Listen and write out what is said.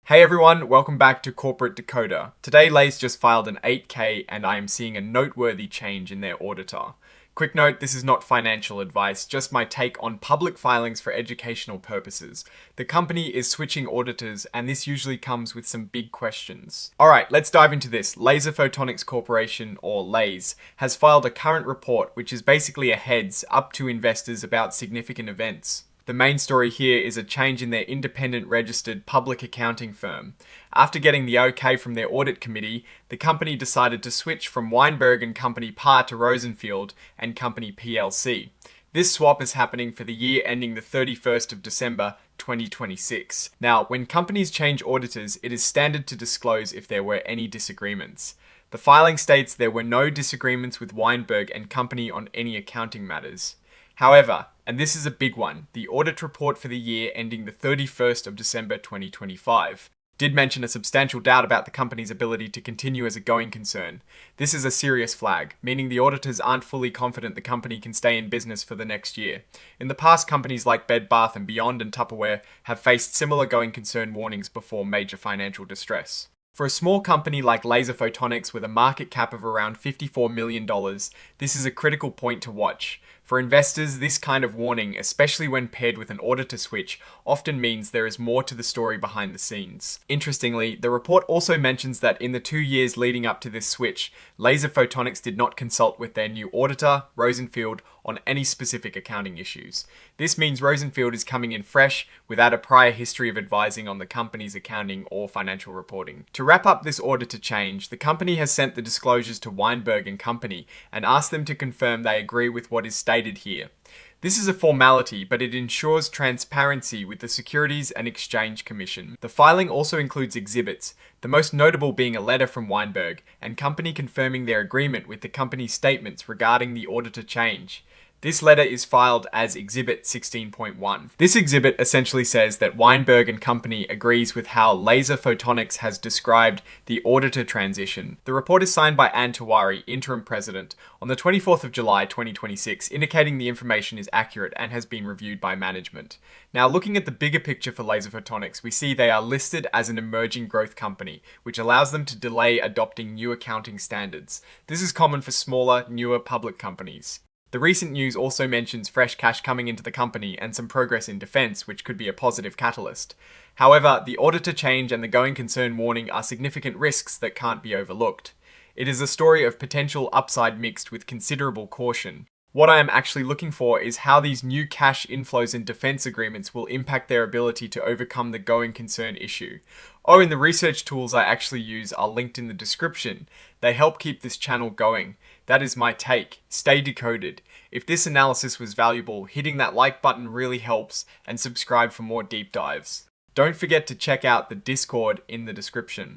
Hey everyone, welcome back to Corporate Decoder. Today LASE just filed an 8K and I am seeing a noteworthy change in their auditor. Quick note, this is not financial advice, just my take on public filings for educational purposes. The company is switching auditors and this usually comes with some big questions. Alright, let's dive into this. Laser Photonics Corporation, or LASE, has filed a current report which is basically a heads up to investors about significant events. The main story here is a change in their independent registered public accounting firm. After getting the okay from their audit committee, the company decided to switch from Weinberg and Company Par to Rosenfield and Company PLC. This swap is happening for the year ending the 31st of December 2026. Now, when companies change auditors, it is standard to disclose if there were any disagreements. The filing states there were no disagreements with Weinberg and Company on any accounting matters. However, and this is a big one, the audit report for the year ending the 31st of December 2025 did mention a substantial doubt about the company's ability to continue as a going concern. This is a serious flag, meaning the auditors aren't fully confident the company can stay in business for the next year. In the past, companies like Bed Bath & Beyond and Tupperware have faced similar going concern warnings before major financial distress. For a small company like Laser Photonics with a market cap of around $54 million, this is a critical point to watch. For investors, this kind of warning, especially when paired with an auditor switch, often means there is more to the story behind the scenes. Interestingly, the report also mentions that in the 2 years leading up to this switch, Laser Photonics did not consult with their new auditor, Rosenfield, on any specific accounting issues. This means Rosenfield is coming in fresh, without a prior history of advising on the company's accounting or financial reporting. To wrap up this auditor change, the company has sent the disclosures to Weinberg and Company and asked them to confirm they agree with what is stated here. This is a formality, but it ensures transparency with the Securities and Exchange Commission. The filing also includes exhibits, the most notable being a letter from Weinberg and Company confirming their agreement with the company's statements regarding the auditor change. This letter is filed as Exhibit 16.1. This exhibit essentially says that Weinberg and Company agrees with how Laser Photonics has described the auditor transition. The report is signed by Ann Tawari, Interim President, on the 24th of July 2026, indicating the information is accurate and has been reviewed by management. Now, looking at the bigger picture for Laser Photonics, we see they are listed as an emerging growth company, which allows them to delay adopting new accounting standards. This is common for smaller, newer public companies. The recent news also mentions fresh cash coming into the company and some progress in defense, which could be a positive catalyst. However, the auditor change and the going concern warning are significant risks that can't be overlooked. It is a story of potential upside mixed with considerable caution. What I am actually looking for is how these new cash inflows and defense agreements will impact their ability to overcome the going concern issue. Oh, and the research tools I actually use are linked in the description. They help keep this channel going. That is my take. Stay decoded. If this analysis was valuable, hitting that like button really helps, and subscribe for more deep dives. Don't forget to check out the Discord in the description.